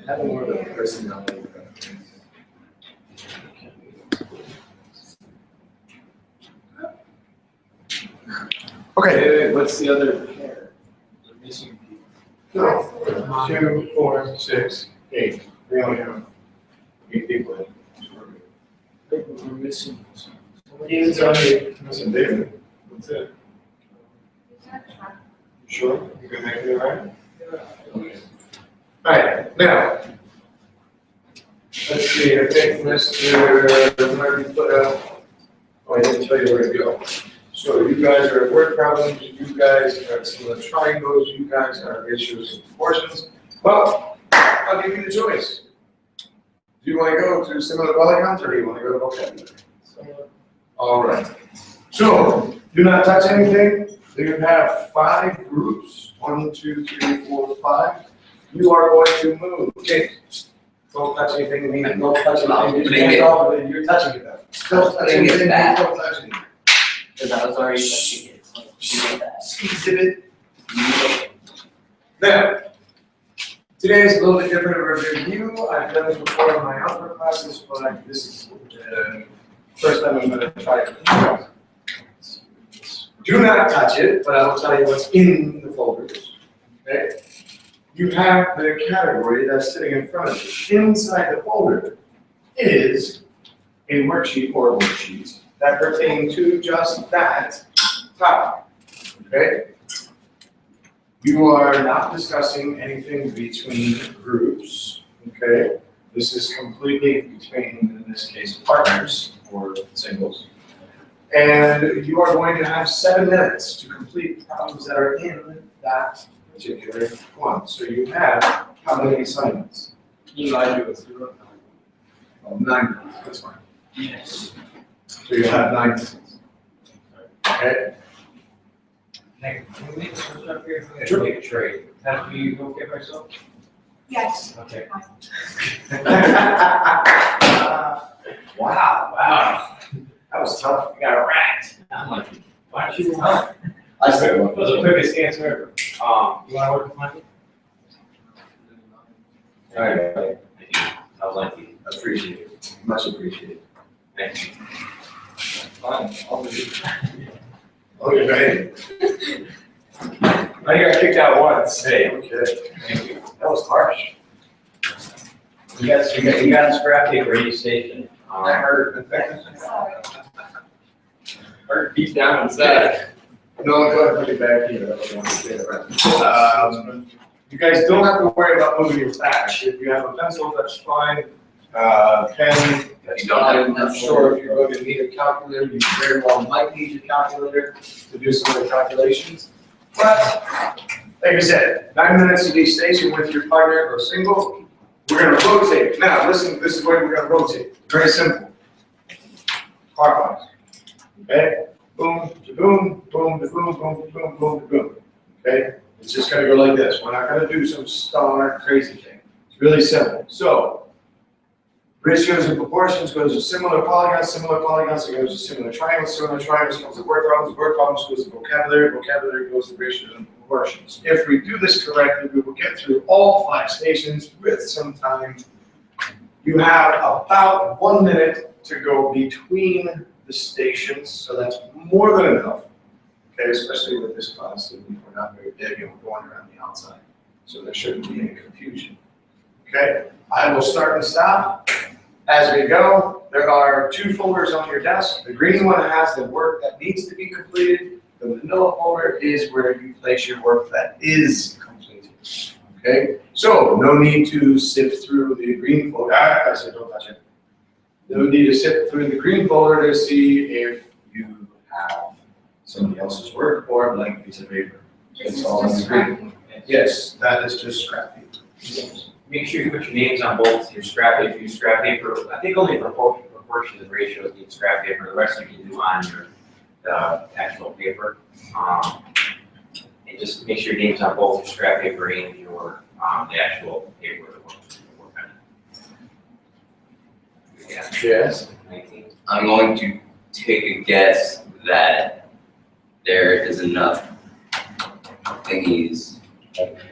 Having more of a personality. Okay, what's the other pair? We're missing people. 2, 4, 6, 8. We only have 8 people in. We're missing. David's only missing David. That's it. You sure? You can make it right? Alright, now. Let's see, I think Mr. Marty put out. Oh, I didn't tell you where to go. So you guys are at word problems, you guys are at similar triangles, you guys are ratios and proportions. Well, I'll give you the choice. Do you want to go to similar polygons or do you want to go to vocabulary? All right. So do not touch anything. You have 5 groups. 1, 2, 3, 4, 5. You are going to move. Okay. Don't touch anything. Don't touch anything. You're touching it though. Don't touch anything. Don't touch anything. Because I was already touching it. Exhibit. Now, today is a little bit different of a review. I've done this before in my algebra classes, but this is the first time I'm going to try it. Do not touch it, but I will tell you what's in the folders. Okay? You have the category that's sitting in front of you. Inside the folder is a worksheet or worksheets that pertain to just that topic. Okay? You are not discussing anything between groups. Okay? This is completely between, in this case, partners or singles. And you are going to have 7 minutes to complete problems that are in that particular one. So you have how many assignments? You lied to us. 9 minutes. That's fine. Yes. So you have 9 minutes. Okay? Hey, can we make a switch up here? I'm gonna make a trade. Have you okay myself? Yes. Okay. Wow. That was tough. I got a rat. I'm like, why don't you? I said That was the quickest answer ever. You wanna work with Mikey? All right. Thank you. I was like, Appreciate it. Much appreciated. thank you. Fine, I'll do it. Oh, you're ready. I got kicked out once. Hey, Okay. thank you. That was harsh. You got a scrap paper radio station. I heard. Sorry. Hurt deep down inside. No, go ahead and put it back here. I don't want to say that. You guys don't have to worry about moving your stash. If you have a pencil, that's fine. Pen, that's fine. I'm not sure if you're going to need a calculator. You very well might need a calculator to do some of the calculations. But, like I said, 9 minutes at each station with your partner or single. We're going to rotate. Now, listen, this is where we're going to rotate. Very simple. Clockwise. Okay? Boom, to boom, boom, to boom, boom, to boom, boom, to boom. Okay? It's just going to go like this. We're not going to do some star crazy thing. It's really simple. So, ratios and proportions goes to similar polygons, it goes to similar triangles comes to word problems goes to vocabulary goes to ratios and proportions. If we do this correctly, we will get through all 5 stations with some time. You have about 1 minute to go between the stations, so that's more than enough. Okay, especially with this class, we're not very big and we're going around the outside, so there shouldn't be any confusion. Okay, I will start and stop. As we go, there are 2 folders on your desk. The green one has the work that needs to be completed. The vanilla folder is where you place your work that is completed. Okay, so no need to sift through the green folder. I said don't touch it. No need to sift through the green folder to see if you have somebody else's work or a blank piece of paper. It's all in the green. Yes, that is just scrap paper. Make sure you put your names on both your scrap paper, your scrap paper. I think only proportions and ratios need scrap paper. The rest you can do on your actual paper. And just make sure your names on both your scrap paper and your the actual paper. Yeah. Yes. 19. I'm going to take a guess that there is enough thingies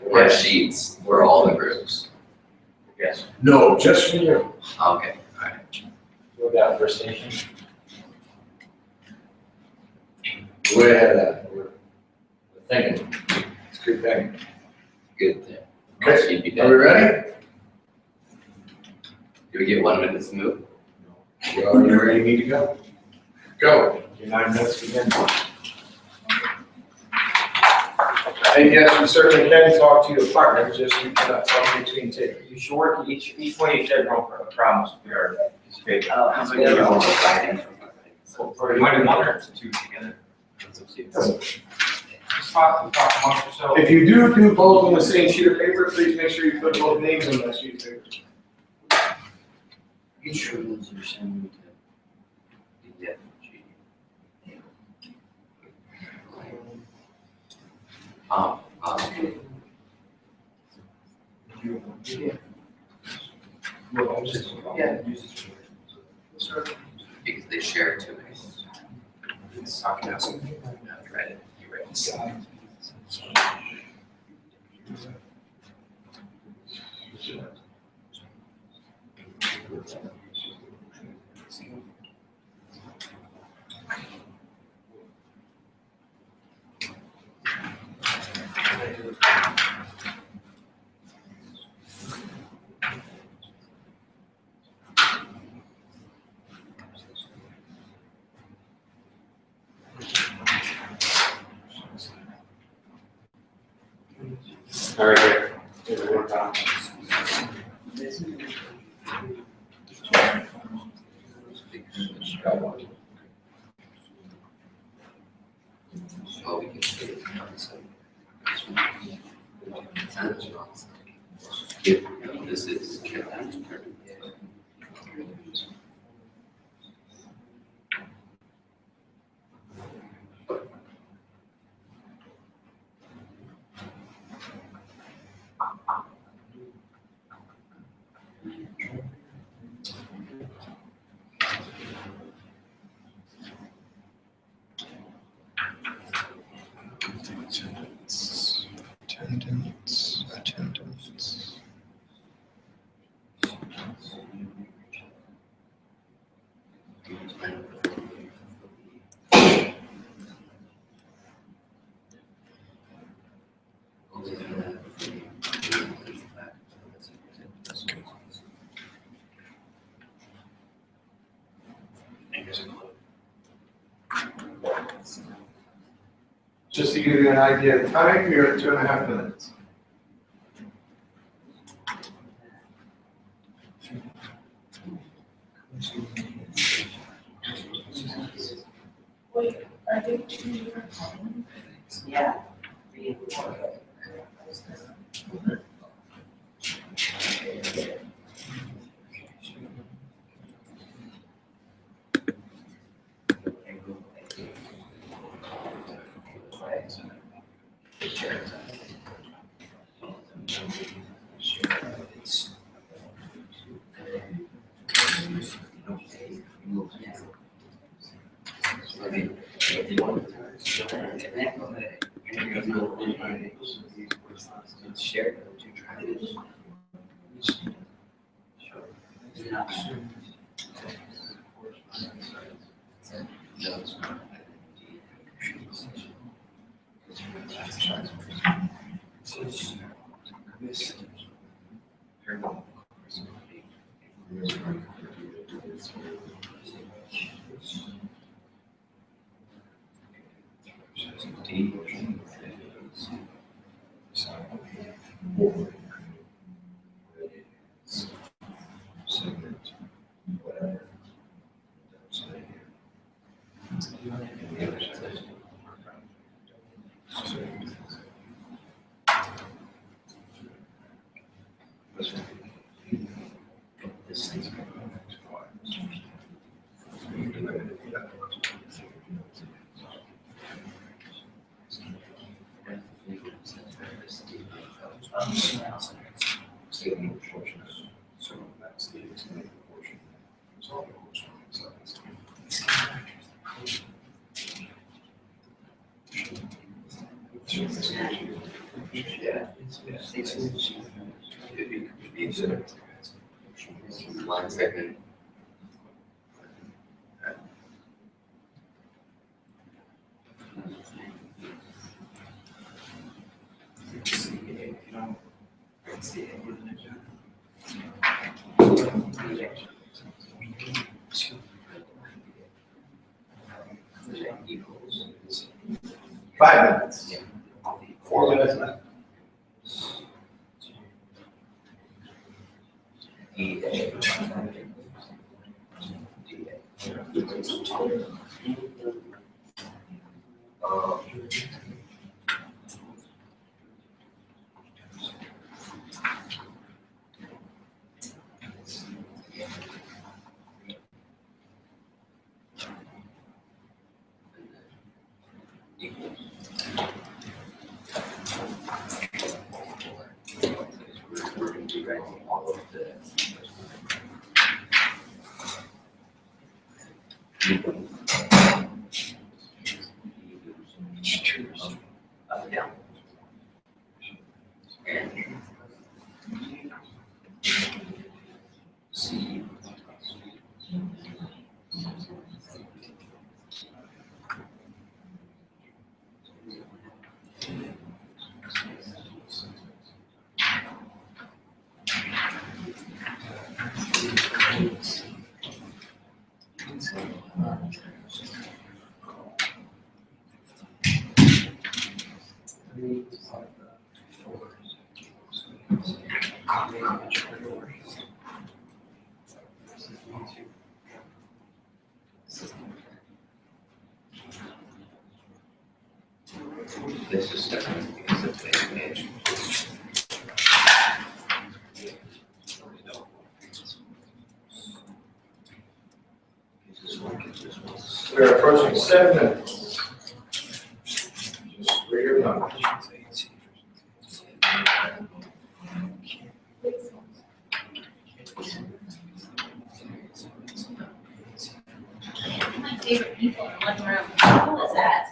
or sheets for all the groups. Yes. No, just for you. Okay, alright. What about First Nation? Way ahead of that. We're thinking. It's a good thing. Good thing. Okay, You'd be are we dead. ready? Do we get 1 minute to move? You already ready, need to go? Go. Your 9 minutes begin. And yes, you certainly can talk to your partner, just you cannot talk between two. You should work each one you said no problems. We are, it's great. Oh, how's it going? Or you want to do 1 or 2 together? Just talk amongst yourself. If you do both on the same sheet of paper, please make sure you put both names on that sheet of paper. Insurance or something. Yeah. Yeah. Because they share too many. Right, you're right. All right, great. It'll work out. Oh, we can see it. This is. Attendance. Just to give you an idea of time, you're at 2.5 minutes. Wait, are they 2 different times? Yeah. Share. Yeah. 1 second. Equals 5 minutes. 4 minutes left. We're going to be writing all of the up, down. And C. This is different because of the image. We're approaching 7 minutes. Just read your numbers. My favorite people in one room. What is that?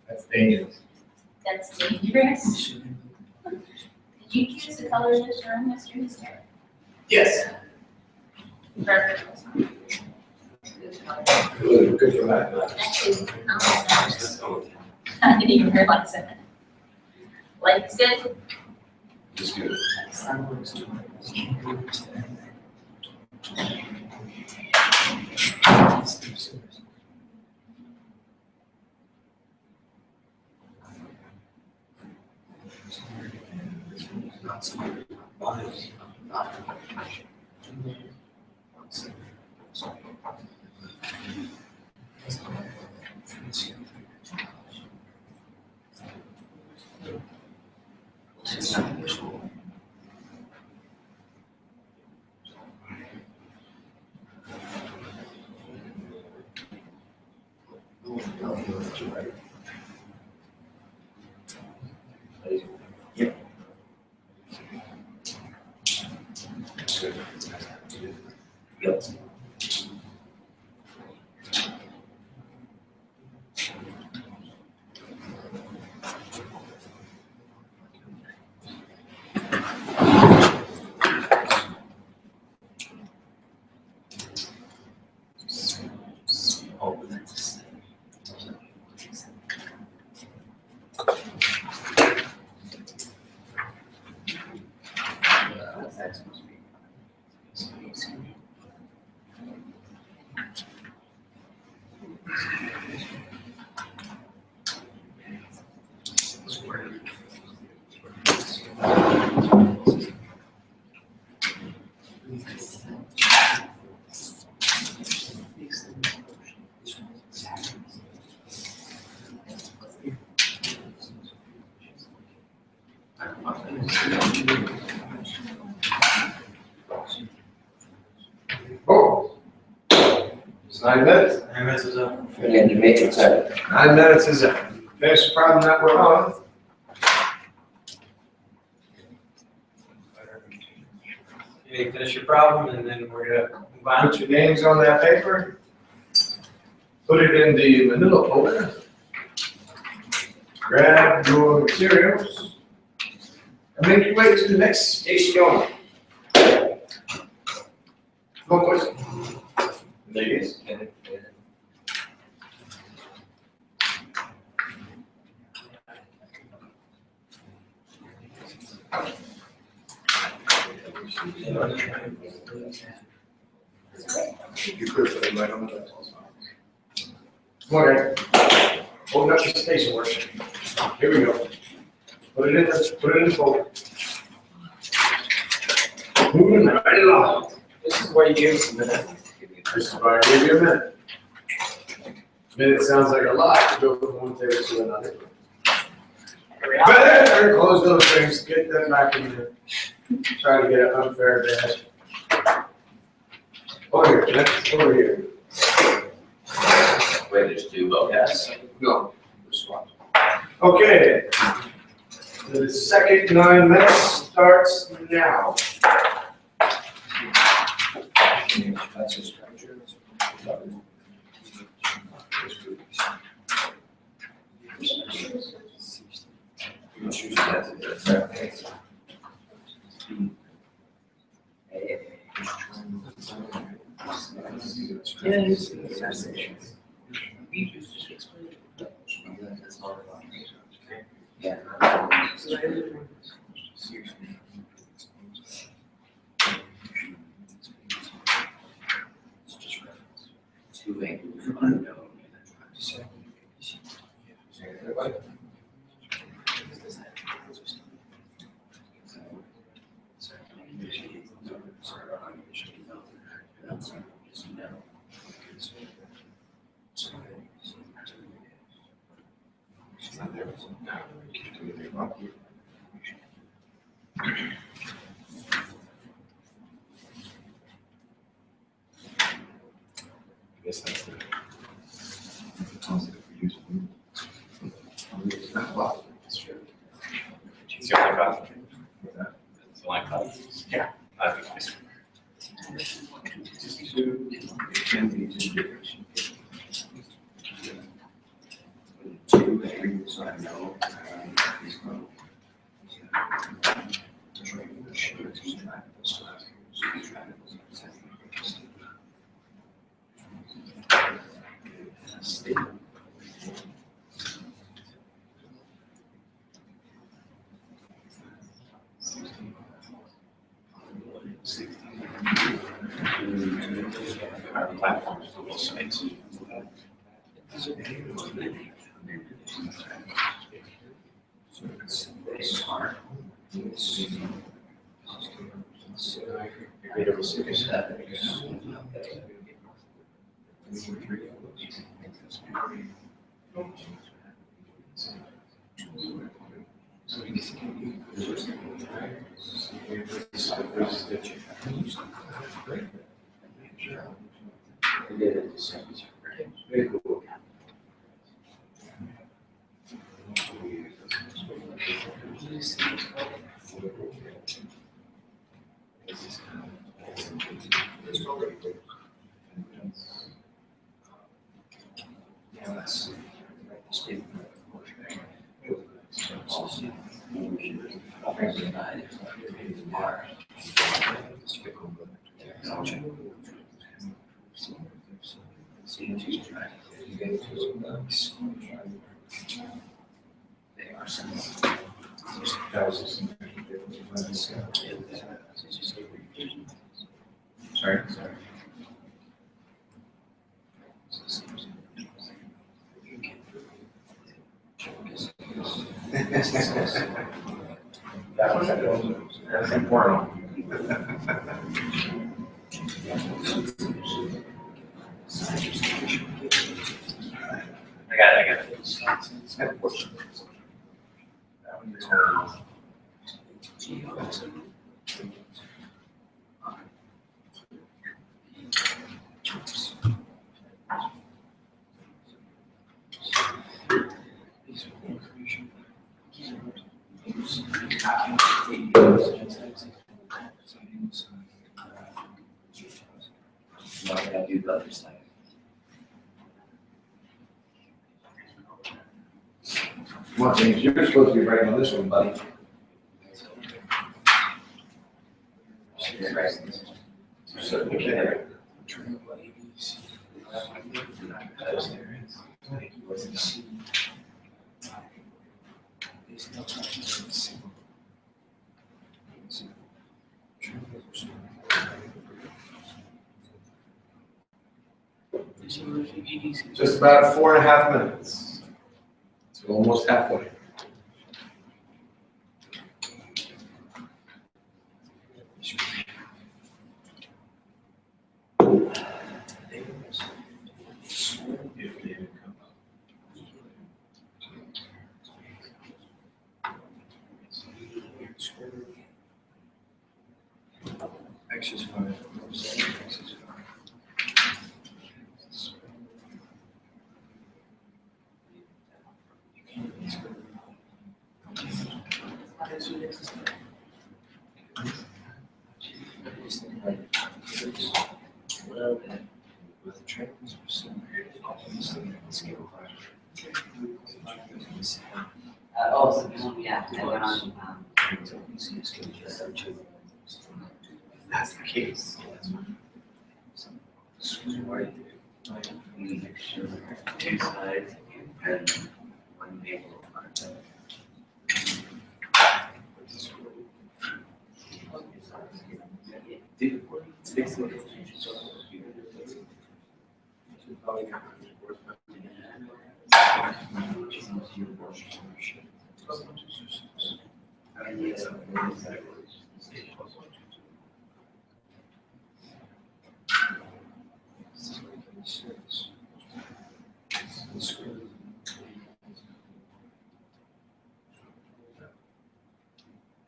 That's dangerous. That's dangerous. Did you choose the color of this room, Mr. Mister? Yes. Perfect. Good color. Good for that. Actually, I didn't even realize it. Light's good? Just good. Oh, it's 9 minutes. 9 minutes is up. And then you make it 7. 9 minutes is up. Finish the problem that we're on. Okay, finish your problem and then we're gonna move on. Put your names on that paper. Put it in the manila folder. Grab your materials. And make your way to the next station going. No question. Ladies? You could put it right on the pencils. Come on, guys. Open up your station work. Here we go. Put it in the folder. Moving right along. This is where you give us a minute. This is why I gave you a minute. Minute sounds like a lot to go from one table to another. Better close those things, get them back in there. Try to get an unfair advantage. Over here, next, over here. Wait, there's two votes. No. Just one. Okay. The second 9 minutes starts now. That's a structure. Two angles unknown. Guess that's the positive for use. It's not a lot. It's true. It's the only copy. It's the only copy. Yeah. I think this. Two can be two different. Two angles I know. Our platform is Google Sites. Very cool. They are similar. Sorry. That's important. I got it. Why would I do the other side? Come on, James, you're supposed to be writing on this one, buddy. Okay. Just about 4.5 minutes. So almost halfway. Oh, so, yeah, I went on, That's the case. two sides and one table. It's basically.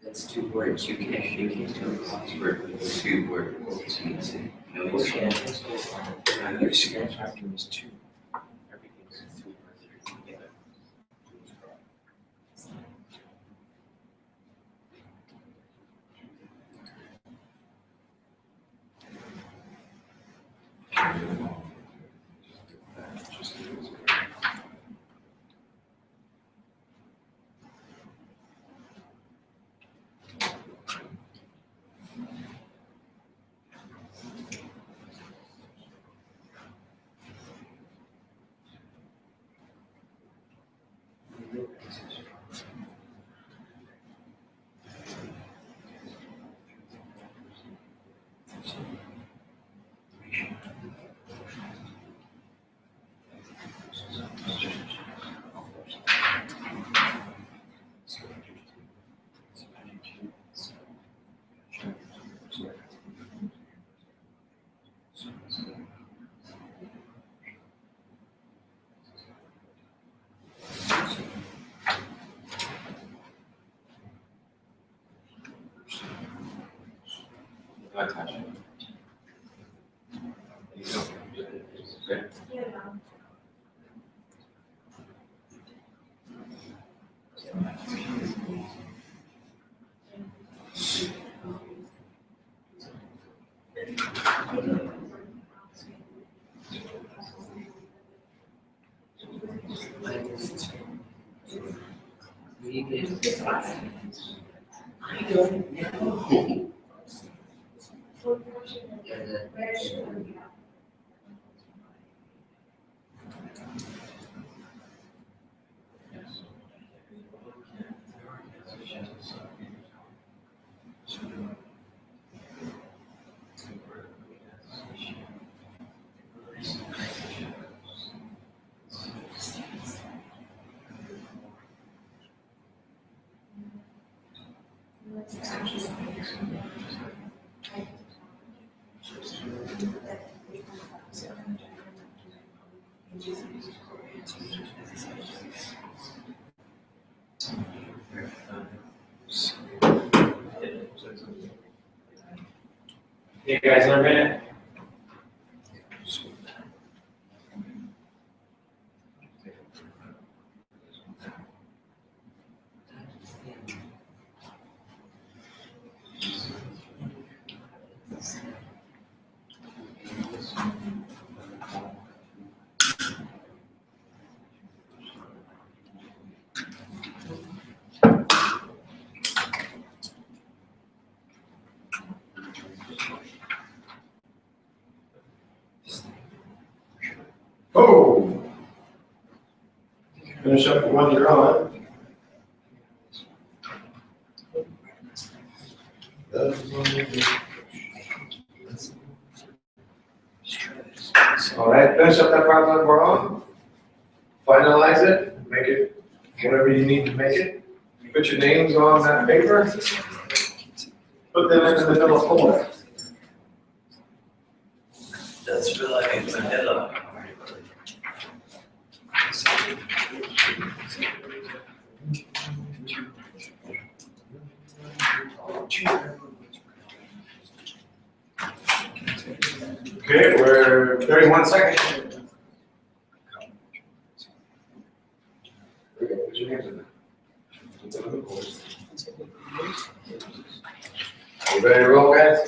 That's two words, you can't do a crossword with two words, you need to know your sketch. Your sketch factor is 2. Everything's 3 or 3 together. Not touching. I don't know. Hey guys, another minute. Oh. Finish up the one you're on. All right, finish up that problem we're on. Finalize it, make it whatever you need to make it. Put your names on that paper. Put them in the middle folder. That's really vanilla. Okay, we're 31 seconds. There you go, put your names in there. You ready to roll, guys?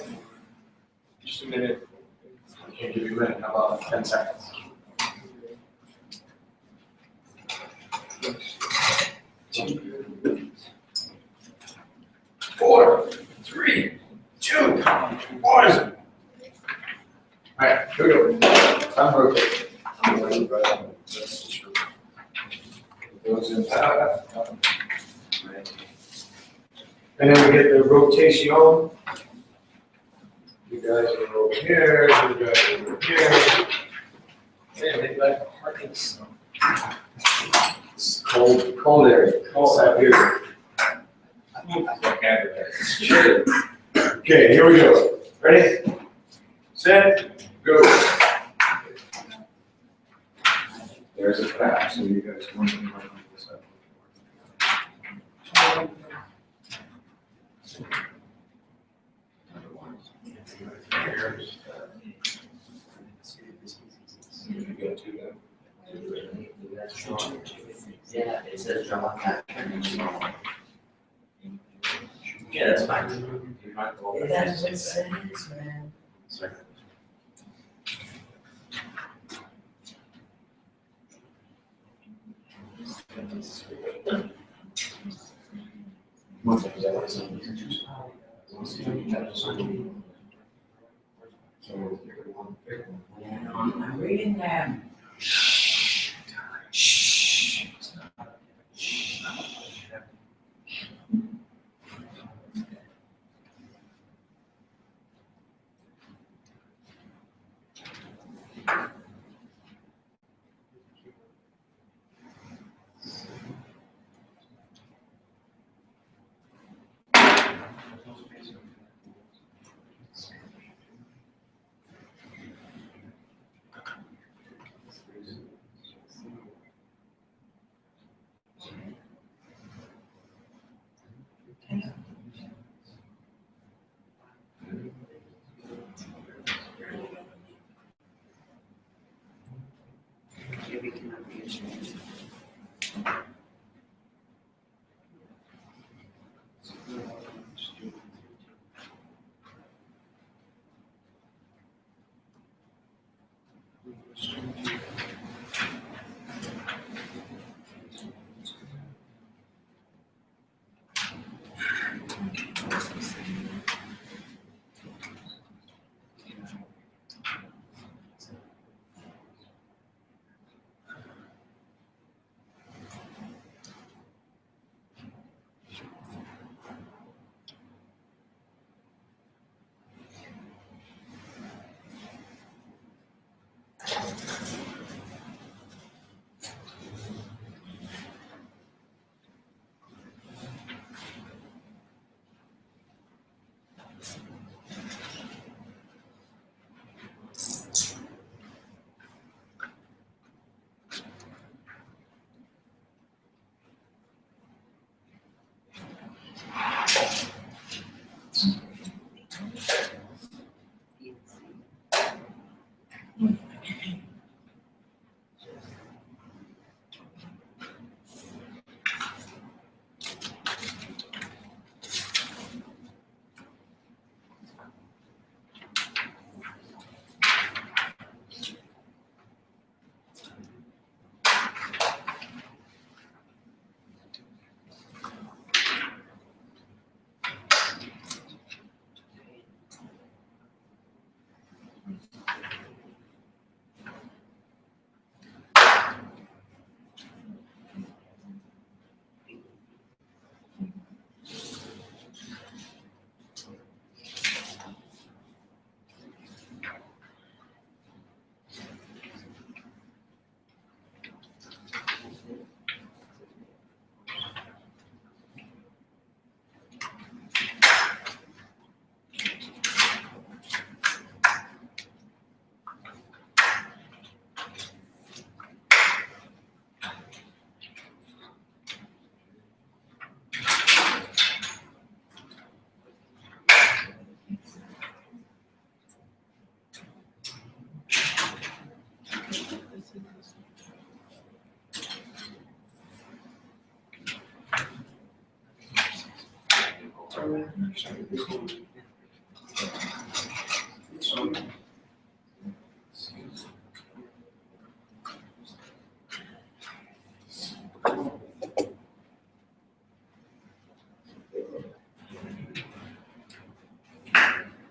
Just a minute. I can't give you a minute, how about 10 seconds? 4, 3, 2, 1. All right, here we go. Time for rotate. Goes in that. And then we get the rotation. You guys are over here, you guys are over here. Yeah, they like hardness. It's cold area, cold out here. Okay, here we go. Ready? Set, go. There's a trap, so you guys want to work this up. You go to them. Yeah, it says draw pattern. Yeah, that's fine. That's what it says, man. Sorry. I'm reading them.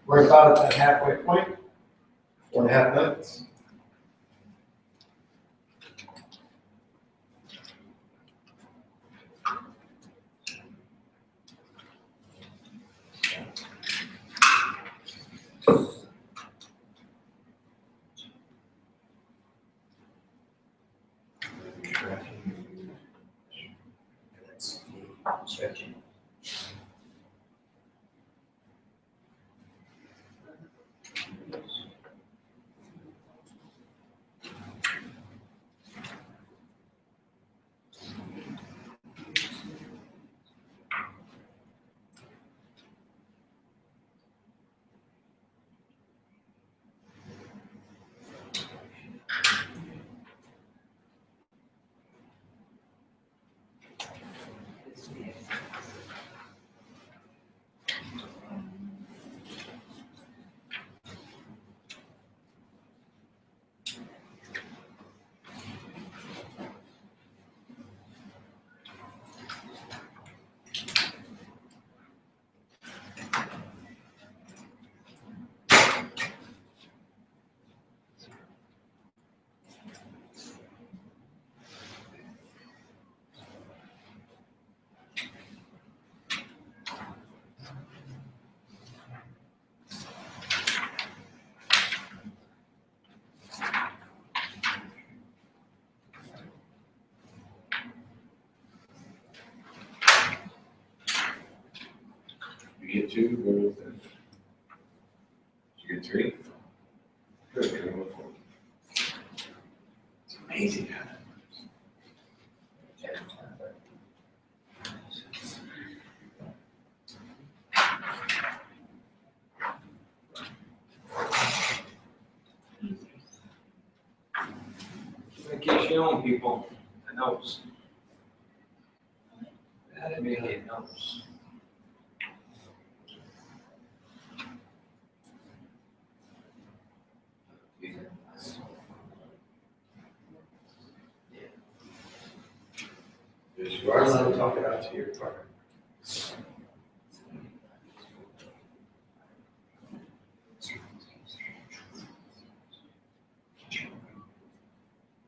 We're about at the halfway point, 4.5 minutes. That's stretching. You get 2, go with it. You get 3? Good, go with 4. It's amazing how that Vacation people, the notes. That make it notes. You are allowed to talk it out to your partner.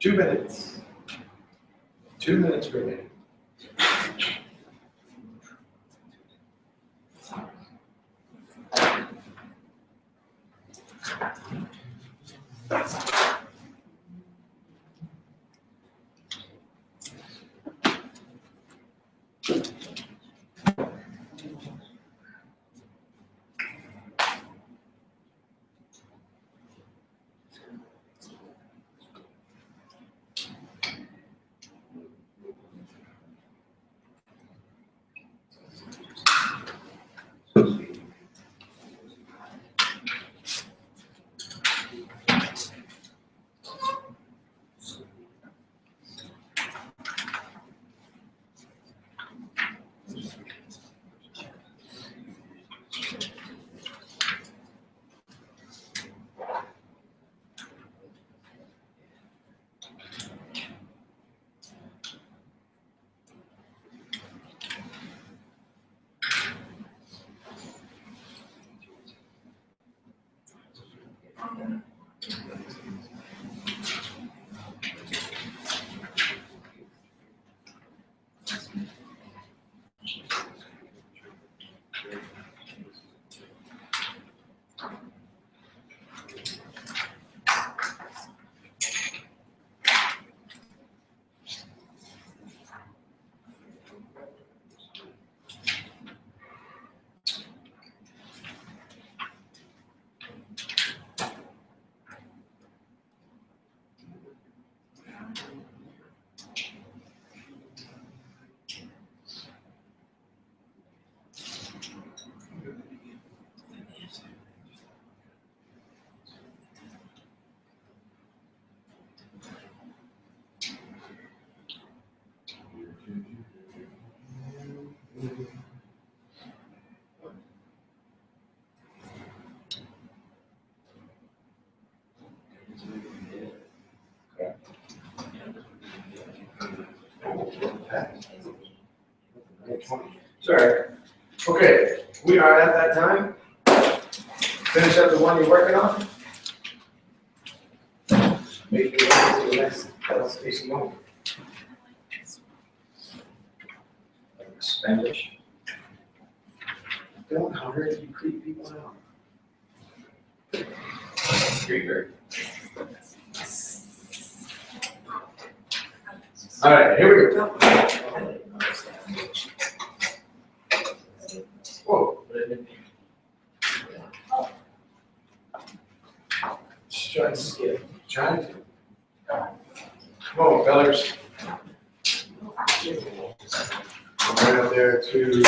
Two minutes. 2 minutes remaining. that time. Finish up the one you're working on. Make your way to the next space moment. Spanish. Don't hurry, you creep people out. Creeper. All right, here we go. Whoa. Just try to skip. Try to. Come on, fellas. Right up there to.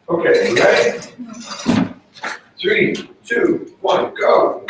Okay, ready? 3, 2, 1, go.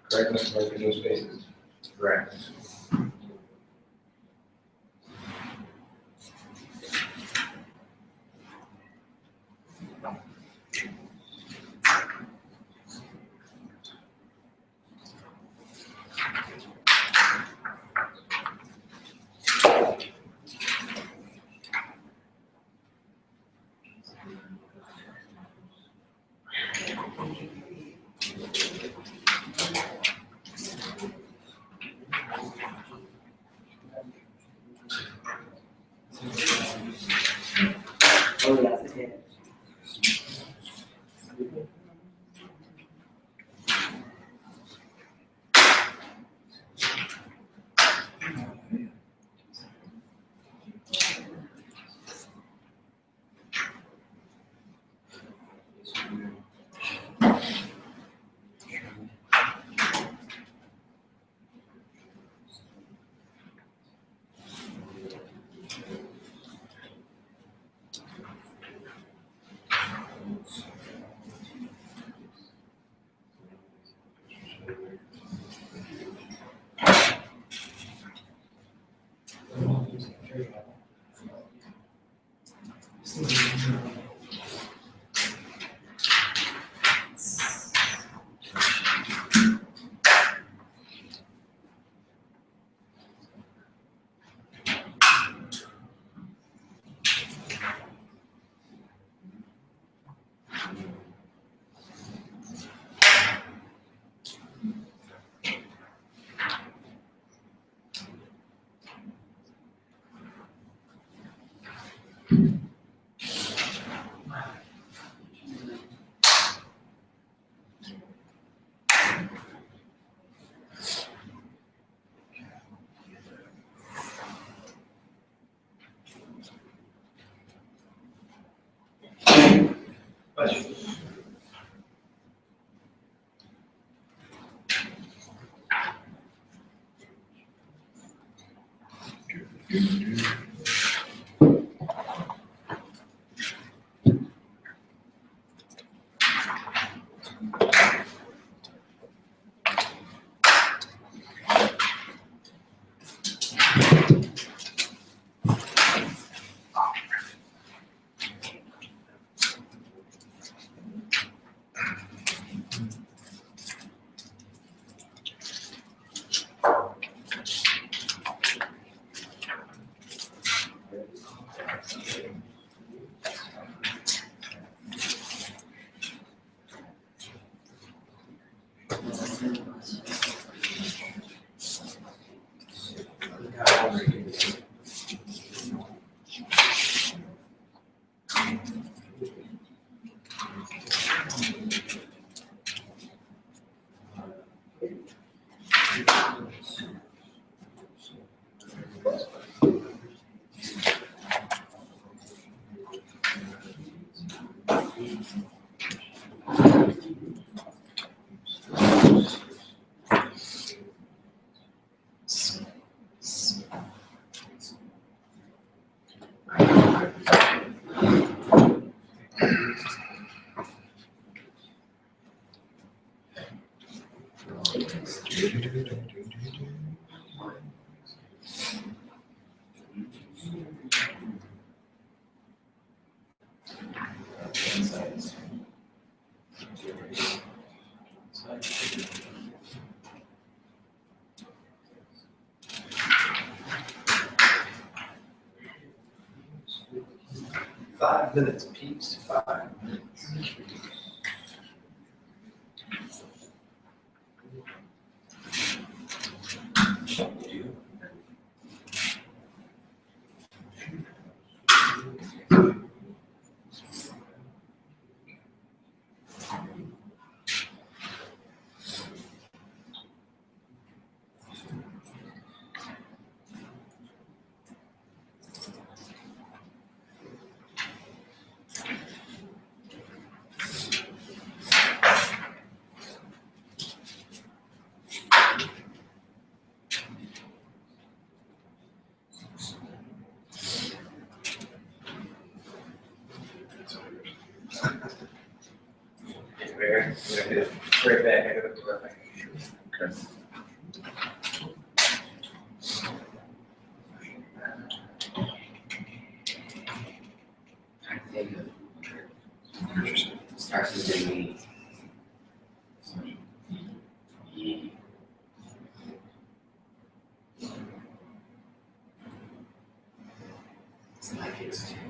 Correct, Mr. Murphy, no spaces. Correct. Oh, yeah, okay. insights. 5 minutes, peeps, 5 minutes. Right back, I gotta go back. Okay. I think it starts with an E. E. It's like it's 2 years.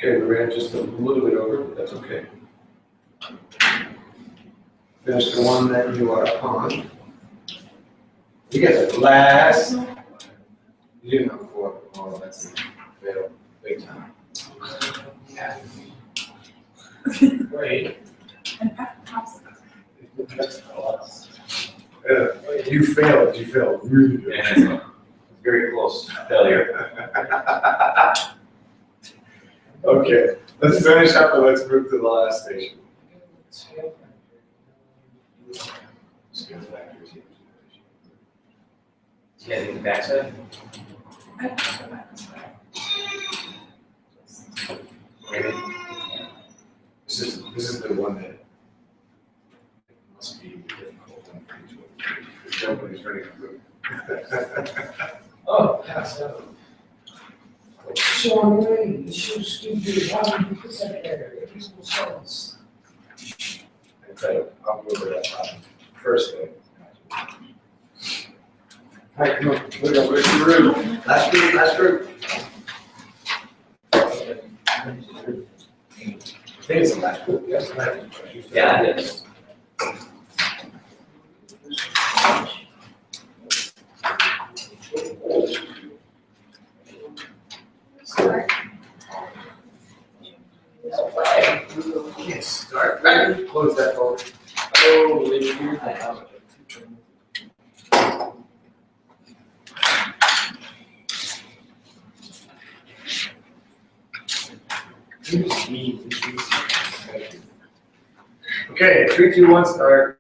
Okay, we ran just a little bit over, but that's okay. Finish the one that you are on. You get the last. You didn't have 4. Oh, that's a fail, big time. Yeah. Great. And prep tops. That's a lot. You failed really good. And it's a very close failure. Okay, let's finish up and let's move to the last station. Yeah, the backside. This is the one that must be difficult one for each one. Because nobody's ready to move. Oh, pass out. Sean Ray, it's so stupid, why would you put that there? It makes no sense. Okay, I'll go over that first thing. All right, come on, where's the room? Last group. I think it's the last group, yes, the last group. Yeah, it is. Yes, start, right, close that door. Oh, leave here. Okay, 3, 2, 1, start.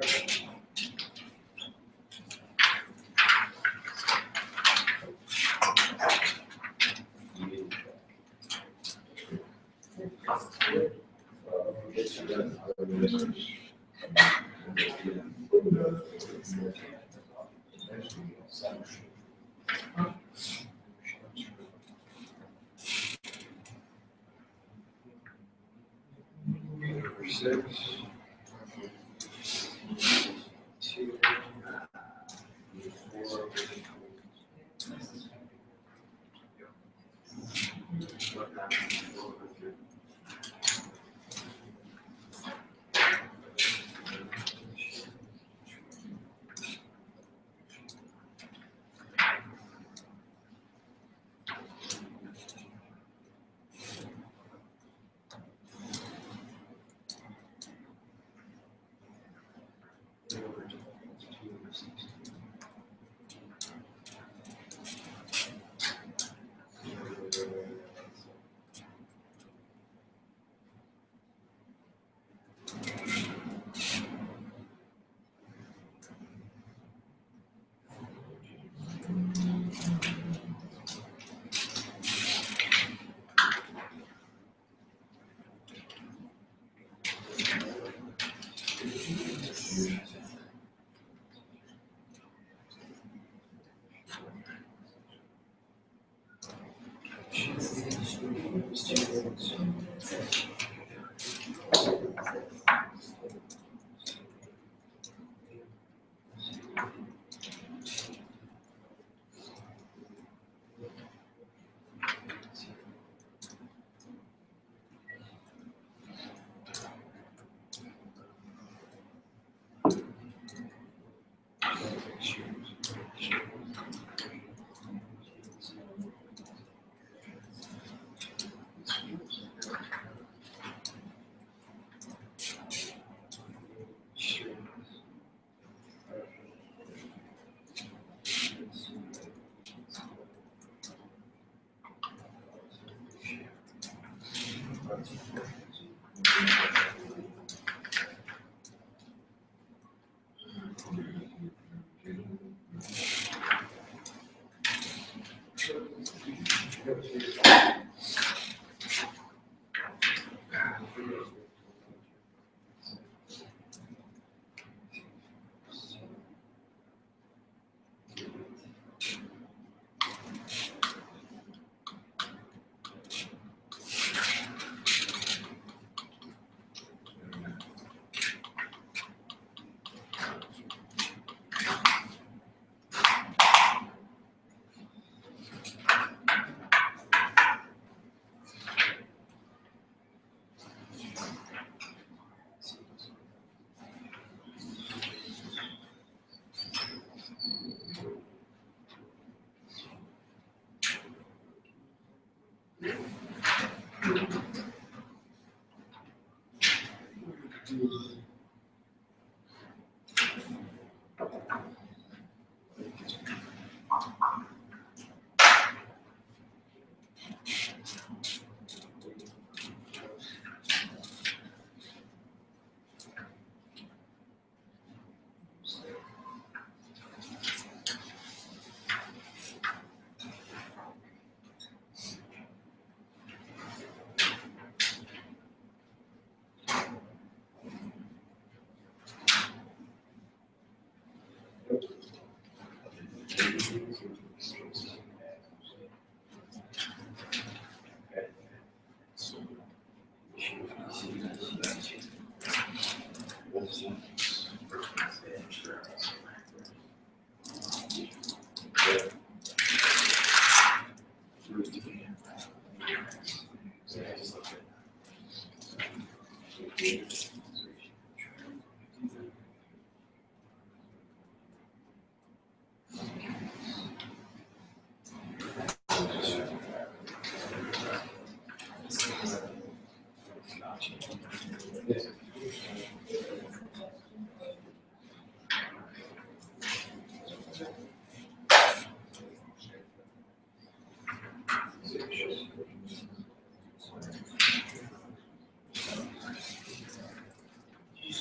Number 6. 2, 4.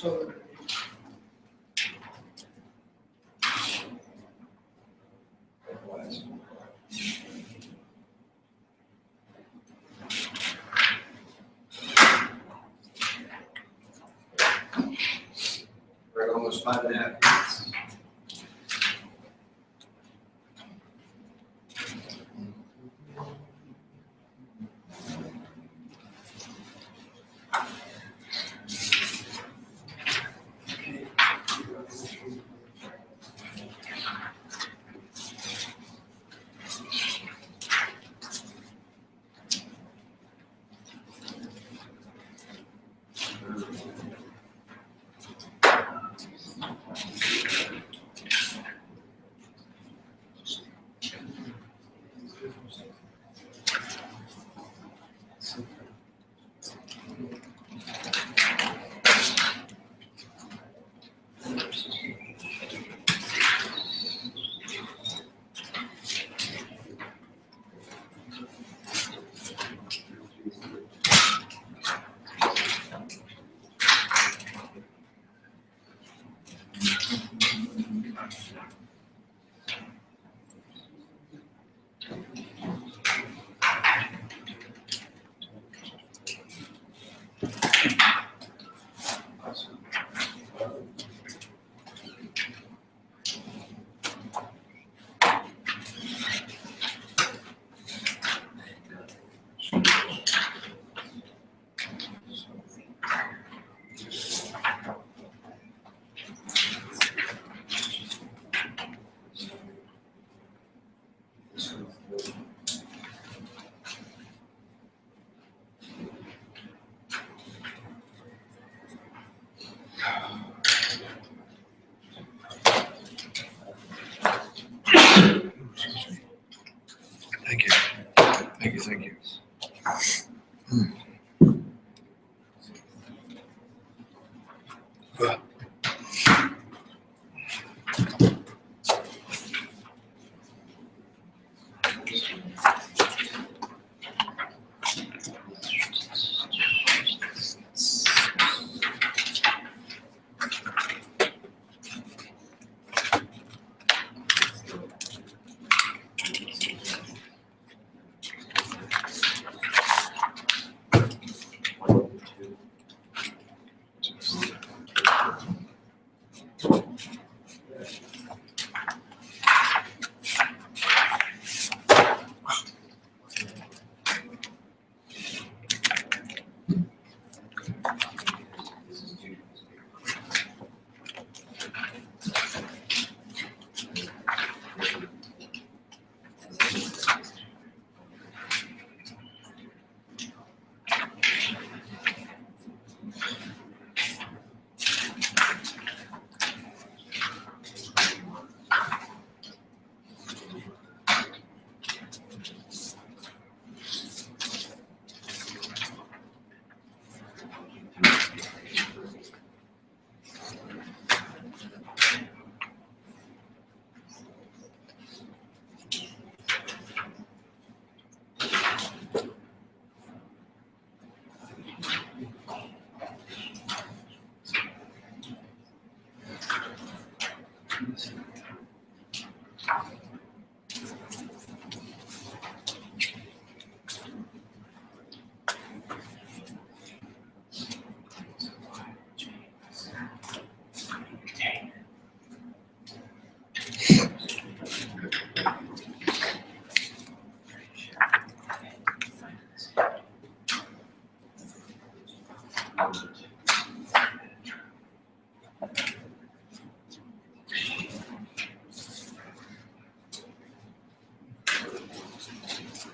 So, We're at almost 5.5 minutes. Thank you. Thank you, thank you.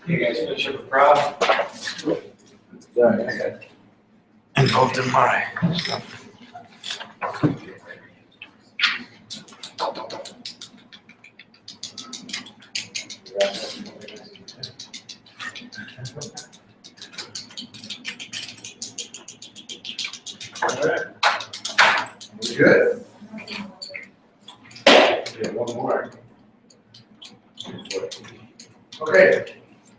You guys finish up the problem? Sorry, I got involved in my stuff. Alright. We good? Yeah, one more. Okay,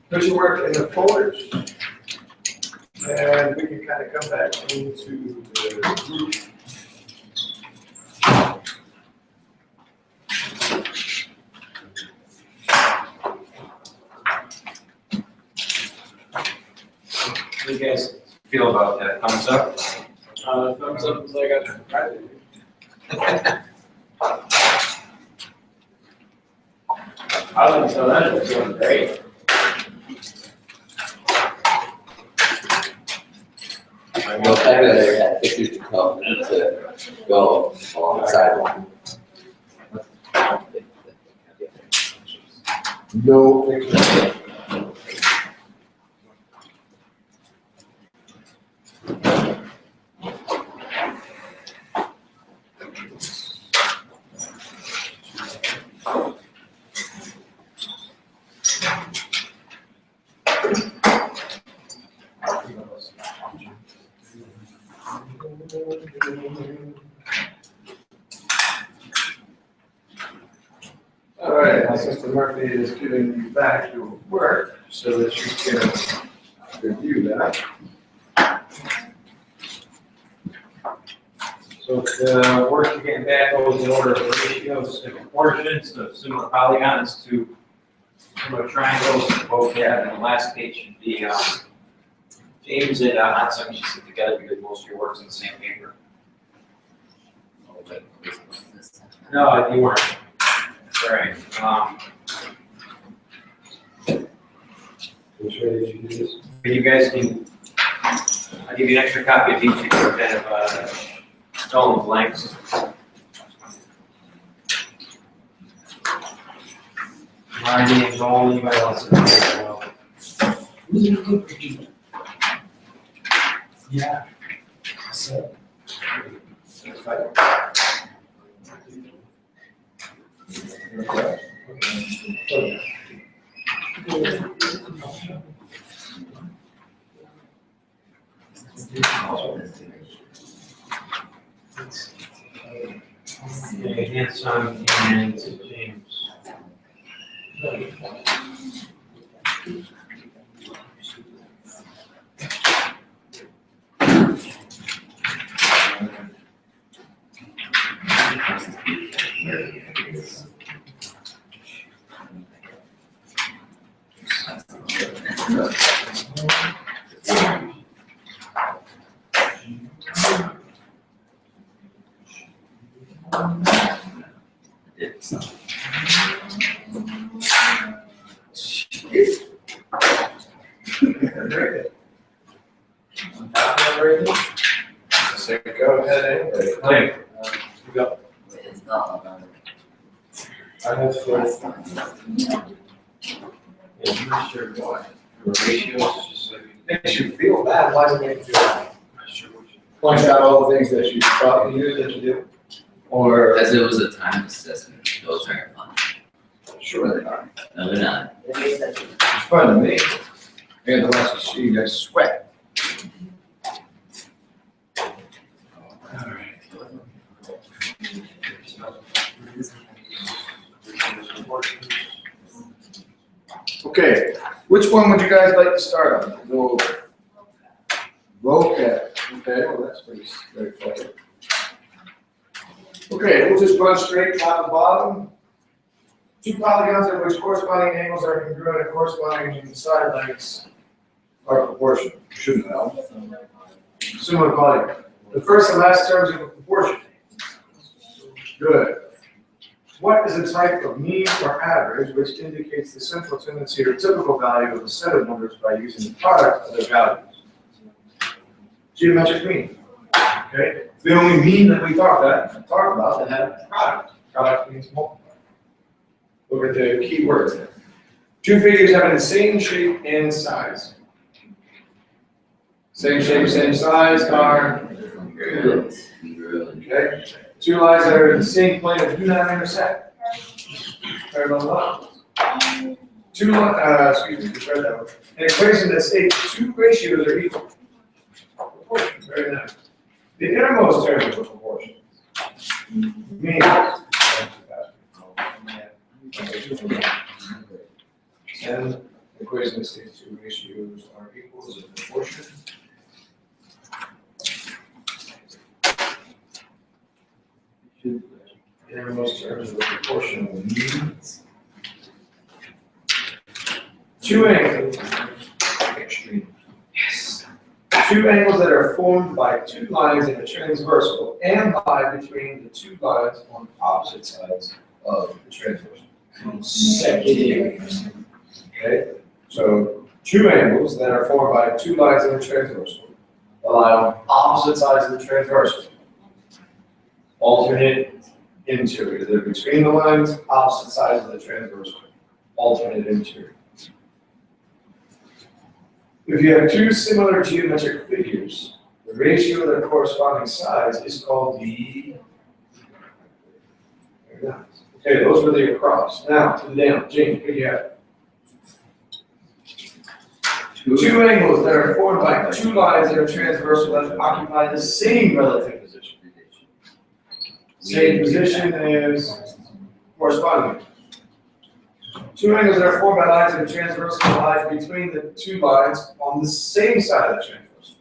put your work in the folders. And we can kind of come back into the group. What do you guys feel about that? Thumbs up? Thumbs up is like I think so, that looks going great. You'll have a pictures to come to go alongside. No. All right, now Mr. Murphy is giving you back your work so that you can review that. So the work you're getting back goes in order of ratios and proportions of similar polygons to similar triangles. Both have, and the last page should be, James and Hanson should sit together because most of your work's in the same paper. No, you weren't. All right. Which way did you do this? You guys can, I'll give you an extra copy of each of your kind of, fill in the blanks. My name's only, anybody else? Yeah. So. Okay, Hanson and James. So go ahead anyway. Click. You go. I have Yeah, sure, go ahead. Your ratios, just like. Makes you feel bad, why does it make you feel bad? Sure, what you- Point out all the things that you thought you knew that you do? Or, As it was a time assessment, those aren't fun. sure they are. No, they're not. It's fun to me. I got to watch you see you guys sweat. Okay, which one would you guys like to start on? Go over. vocab. Okay, well, that's pretty straightforward. Okay, we'll just run straight top to bottom. Two polygons at which corresponding angles are congruent and corresponding side lengths are proportional. Shouldn't help. Similar polygon. The first and last terms of a proportion. Good. What is a type of mean or average which indicates the central tendency or typical value of a set of numbers by using the product of their values? Geometric mean. Okay? It's the only mean that we talk about that had product. Product means multiply. Look at the key words there. Two figures having the same shape and size. Same shape, same size are okay. Two lines that are in the same plane that do not intersect. Parallel lines. Excuse me, just read that one. An equation that states two ratios are equal. Proportion, very nice. The innermost terms of a proportion means and the equation that states two ratios are equal is a proportion. Innermost terms of a proportion means two angles. Extreme. Yes. Two angles that are formed by two lines in a transversal and lie between the two lines on opposite sides of the transversal. Consecutive. Okay, so two angles that are formed by two lines in a transversal lie on opposite sides of the transversal. Alternate interior. They're between the lines, opposite sides of the transversal. Alternate interior. If you have two similar geometric figures, the ratio of their corresponding sides is called the. Very nice. Okay, those were the across. Now to the down. James, what do you have? Two angles that are formed by two lines that are transversal that occupy the same relative position. Same position is corresponding. Two angles that are formed by lines that are transversal that lie between the two lines on the same side of the transversal.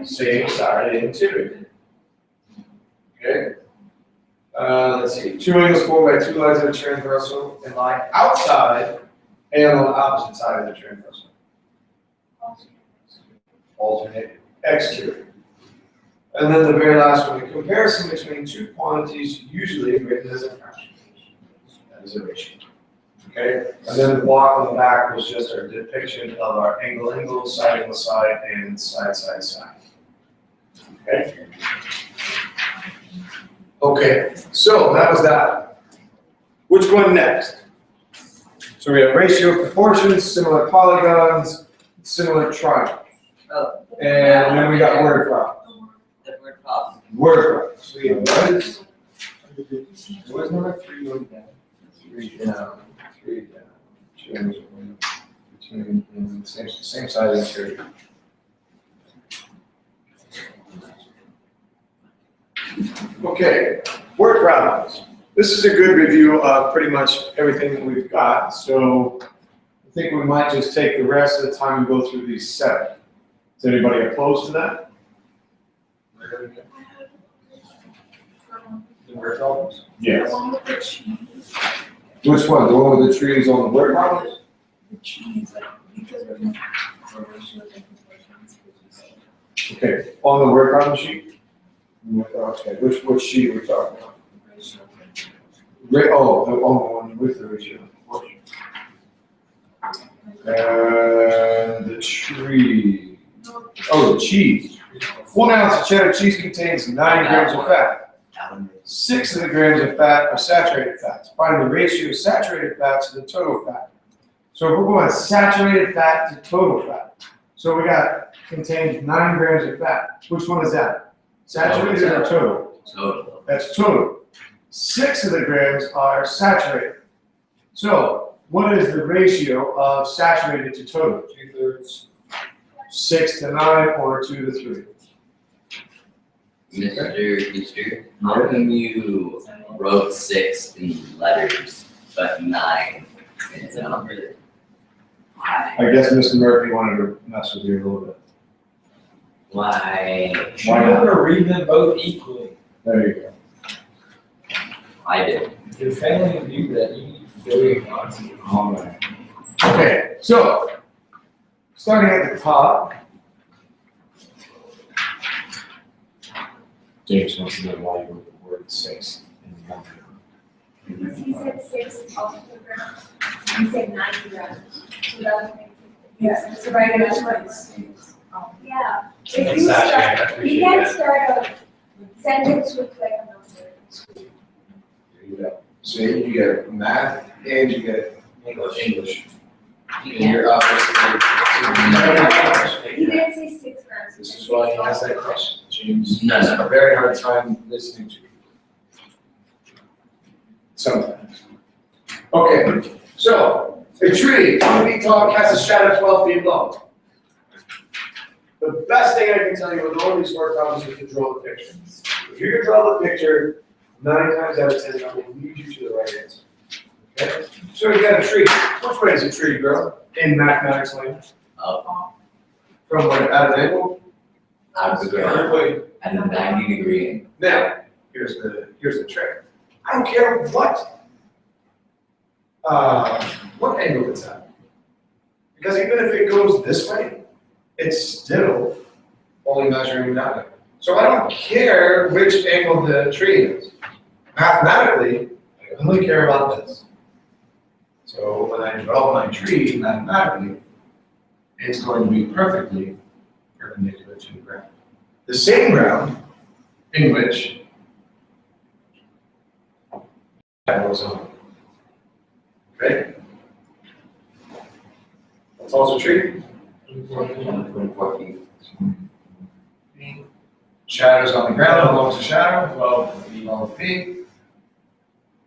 Same side interior. Okay. Let's see. Two angles formed by two lines that are transversal and lie outside and on the opposite side of the transversal. Alternate exterior. And then the very last one, the comparison between two quantities usually written as a fraction. That is a ratio. Okay? And then the block on the back was just our depiction of our angle, side, and side. Okay? Okay, so that was that. Which one next? So we have ratio, proportions, similar polygons, similar triangles. Oh. And then we got word problems. The word problem. Word problems. So we have what's number 3 going down? 3 down, 3 down. Change between same side interior. Okay, word problems. This is a good review of pretty much everything that we've got. So I think we might just take the rest of the time and go through these 7. Is anybody opposed to that? The word problems? Yes. Which one? The one with the trees on the word problems? Okay, on the word problem sheet? Okay, which sheet are we talking about? The one with the ratio. And the tree. Oh, the cheese. 1 ounce of cheddar cheese contains 9 grams of fat. 6 of the grams of fat are saturated fats. Find the ratio of saturated fats to the total fat. So if we're going saturated fat to total fat, so we got contains 9 grams of fat. Which one is that? Saturated or total? Total. That's total. 6 of the grams are saturated. So what is the ratio of saturated to total? 2/3. 6 to 9 or 2 to 3. Mr. How come you wrote 6 in letters, but 9 in numbers? I guess Mr. Murphy wanted to mess with you a little bit. Why? Why not to read them both equally? There you go. I did. If you're failing to do that, you need to go to your All right. Okay, so, starting at the top. James wants to know why you wrote the word 6 in the number. Because he said 6 off the ground, he said 9 ground. So that would make it. Yeah, so right now, yeah. If you Thanks, Sasha, I start, appreciate you can that. start a sentence with like a number. There you go. So you get math and you get English. You And can't. you're obviously. He didn't say 6 grams. This is why he asked that question. James No, has no. a very hard time listening to you. Sometimes. Okay, so a tree 20 feet tall casts a shadow 12 feet long. The best thing I can tell you with all these work problems is to draw the picture. If you can draw the picture, 9 times out of 10, that will lead you to the right answer. Okay? So you got a tree. Which way does a tree grow in mathematics language? Up, From what, at an angle? out of the ground, at a 90-degree angle. Now, here's the trick. I don't care what angle it's at. Because even if it goes this way, it's still only measuring that way. So I don't care which angle the tree is. Mathematically, I only care about this. So when I draw my tree mathematically, it's going to be perfectly perpendicular to the ground. The same ground in which that goes on. Okay? That's also tree. 24 feet. Shadows on the ground, belongs to shadow, 12 feet.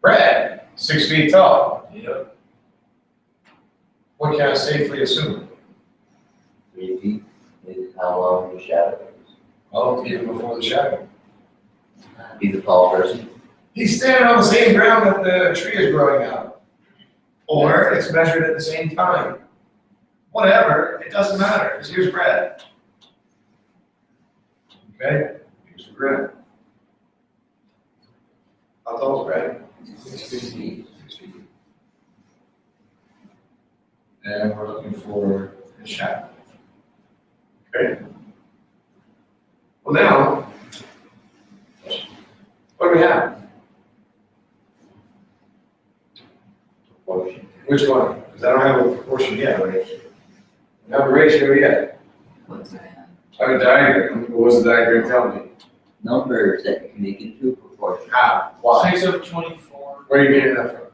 Red, 6 feet tall. Yep. What can I safely assume? 3 feet is how long the shadow is. Oh, even before the shadow. He's a tall person. He's standing on the same ground that the tree is growing out. Or it's measured at the same time. Whatever, it doesn't matter, because here's red. Okay, here's the red. How tall is red? 6 feet. And we're looking for the shadow. Okay. Well now, what do we have? Proportion. Which one? Because I don't have a proportion yet, right? I don't have a ratio yet. What's that? I have a diagram. What was the diagram tell me? Numbers that you can make into a proportion. How? Why? 6 over 24, Where are you getting that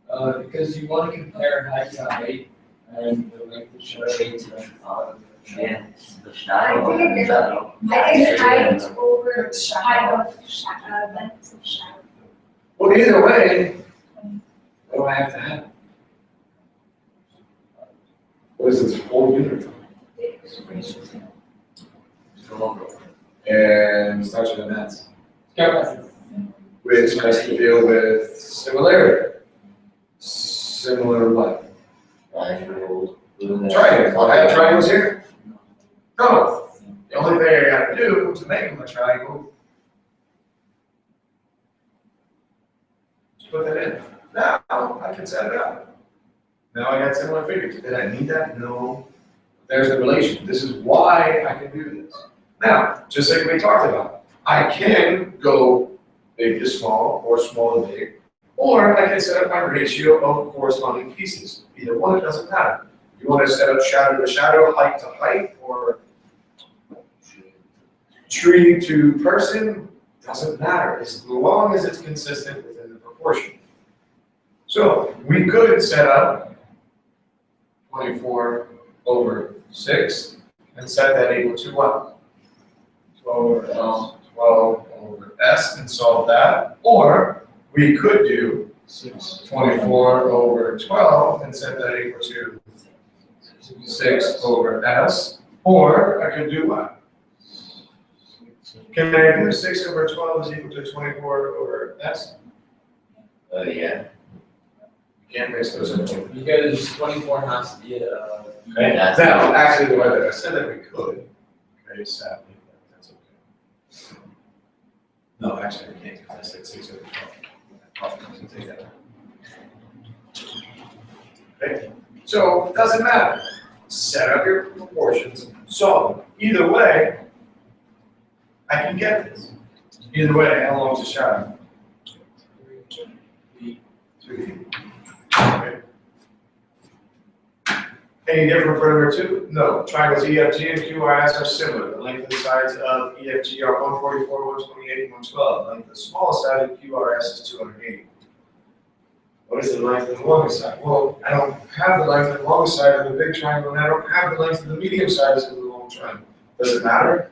from? because you want to compare height to height, and the length of shadow to Yeah, the I shadow. think it is. shadow. I think height over height of shadow, length of shadow. Well, either way, what do I have to have? What is this whole unit? And starts with an S. Which has to deal with similarity. Similar what? Triangle. Triangle. I have triangles here? No. The only thing I gotta do to make them a triangle is put that in. Now I can set it up. Now I got similar figures. Did I need that? No. There's the relation. This is why I can do this. Now, just like we talked about, I can go big to small or small to big, or I can set up my ratio of corresponding pieces. Either one, it doesn't matter. You want to set up shadow to shadow, height to height, or tree to person, doesn't matter, as long as it's consistent within the proportion. So we could set up 24 over 6 and set that equal to what? 12 over S and solve that. Or we could do 24 over 12 and set that equal to 6 over S. Or I could do what? Can I do 6 over 12 is equal to 24 over S? Yeah. You can't mix those up. Because 24 has to be Okay, That's- now, actually, the way that I said that we could, okay, sadly, No, actually, I can't, because I said 6 over 12. So take that out. Okay, so it doesn't matter. Set up your proportions, solve them. Either way, I can get this. Either way, how long's the shot? 3 feet. Okay. Any different for number 2? No. Triangles EFG and QRS are similar. The length of the sides of EFG are 144, 128, and 112. The length of the smallest side of QRS is 280. What is the length of the longest side? Well, I don't have the length of the longest side of the big triangle, and I don't have the length of the medium size of the long triangle. Does it matter?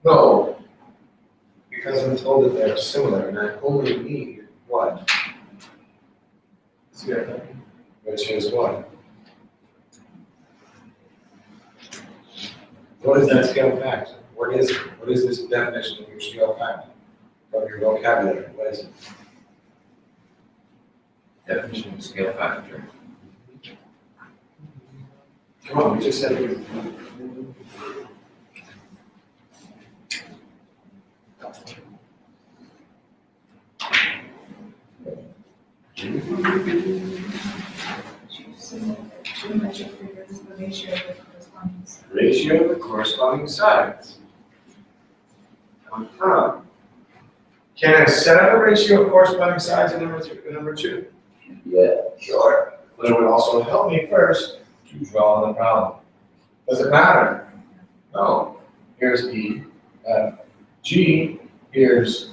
No. Because I'm told that they're similar, and I only need what? See that? Which is what? What is that scale factor? What is it? What is this definition of your scale factor? From your vocabulary, what is it? Definition of scale factor. Come on, we just said it. Ratio of the corresponding sides. Can I set up a ratio of corresponding sides in number 2? Yeah. Sure. But it would also help me first to draw the problem. Does it matter? No. Here's E, F, G, here's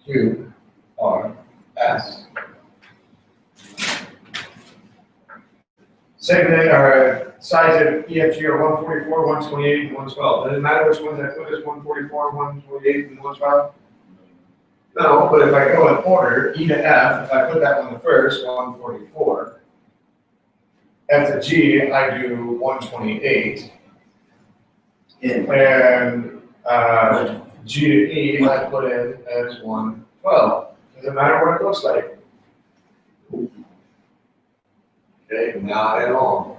Q, R, S. Same thing, our sides of EFG are 144, 128, and 112. Does it matter which ones I put as 144, 128, and 112? No, but if I go in order, E to F, if I put that one first, 144. F to G, I do 128. And G to E, I put in as 112. Does it matter what it looks like? Okay, not at all.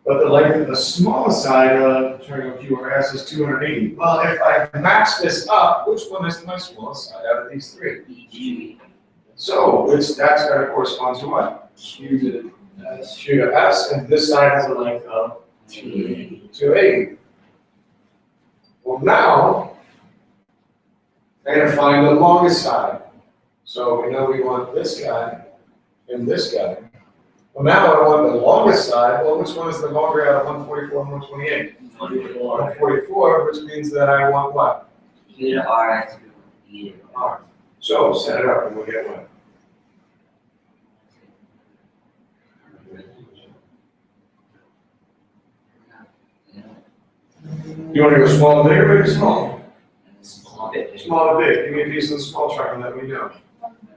But the length of the smallest side of triangle QRS is 280. Well, if I match this up, which one is my smallest side out of these 3? So, that's going to correspond to what? Q to S, and this side has a length of 280. Well, now, I'm going to find the longest side. So we know we want this guy and this guy. Well, now I want the longest side. Well, which one is the longer out of 144 and 128? 144, which means that I want what? E to R to E to R. So set it up and we'll get what? You want to go small to big or big to small? Small bit. Small to big. Give me a piece of the small triangle that we know.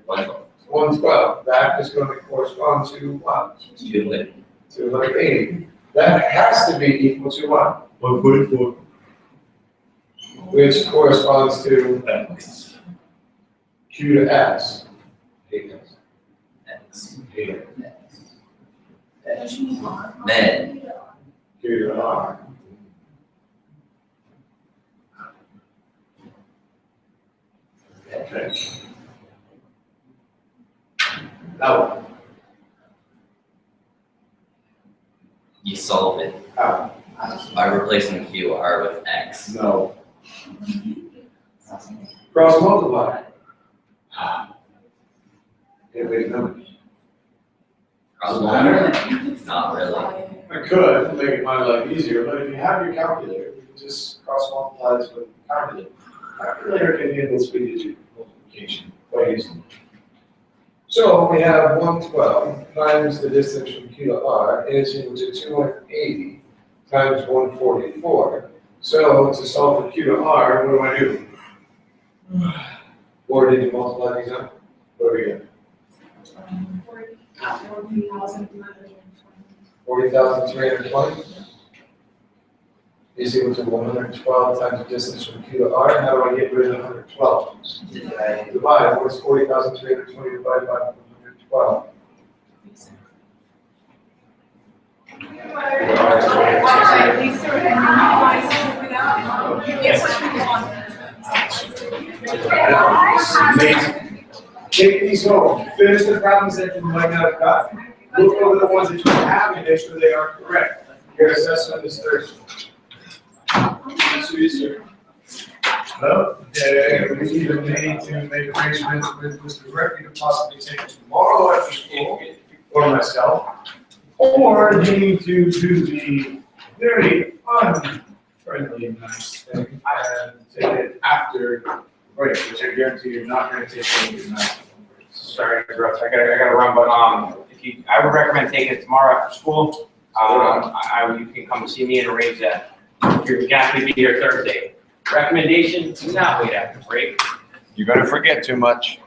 112. 112. That is going to correspond to what? 280. 280. That has to be equal to what? 144. Which corresponds to Q to S. X. Don't you need R? Then. Q to R. Okay. Now, You solve it how? by replacing QR with X. No. Cross multiply. Okay, wait, no. Cross Matter? Not really. I could make it my life easier, but if you have your calculator, you can just cross multiply this with the calculator. Calculator can handle speed multiplication quite easily. So we have 112 times the distance from Q to R is equal to 280 times 144. So to solve for Q to R, what do? Or did you multiply these up? What do we get? 40,320 is equal to 112 times the distance from Q to R. How do I get rid of 112? Divide. What is 40,320 divided by 112? Alright, Lisa, and then you guys, Yes, what you want. Amazing. Take these home, finish the problems that you might not have gotten. Look over the ones that you have and make sure they are correct. Your assessment is Thursday. Well, we either need to make arrangements with Mr. Murphy to possibly take it tomorrow after school, or myself, or we need to do the very unfriendly and nice thing and take it after break, which I guarantee you're not going to take it tonight. Sorry to interrupt, I gotta run, but, I would recommend taking it tomorrow after school. You can come see me and arrange that. If you're gonna be here Thursday. Recommendation, do not wait after break. You're gonna forget too much.